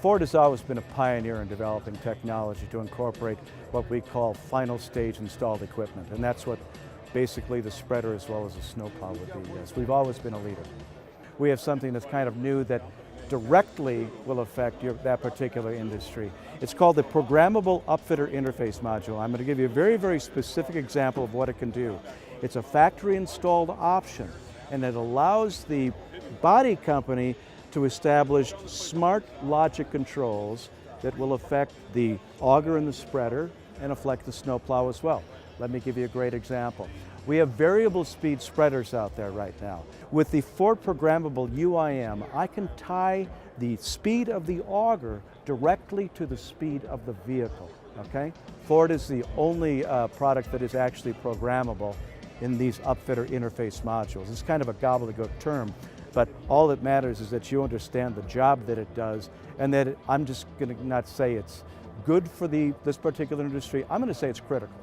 Ford has always been a pioneer in developing technology to incorporate what we call final stage installed equipment, and that's what basically the spreader as well as the snowplow would be. Yes, we've always been a leader. We have something that's kind of new that directly will affect that particular industry. It's called the Programmable Upfitter Interface Module. I'm going to give you a very, very specific example of what it can do. It's a factory installed option, and it allows the body company to establish smart logic controls that will affect the auger and the spreader and affect the snowplow as well. Let me give you a great example. We have variable speed spreaders out there right now. With the Ford Programmable UIM, I can tie the speed of the auger directly to the speed of the vehicle, okay? Ford is the only product that is actually programmable in these upfitter interface modules. It's kind of a gobbledygook term, but all that matters is that you understand the job that it does, and that I'm just going to not say it's good for this particular industry, I'm going to say it's critical.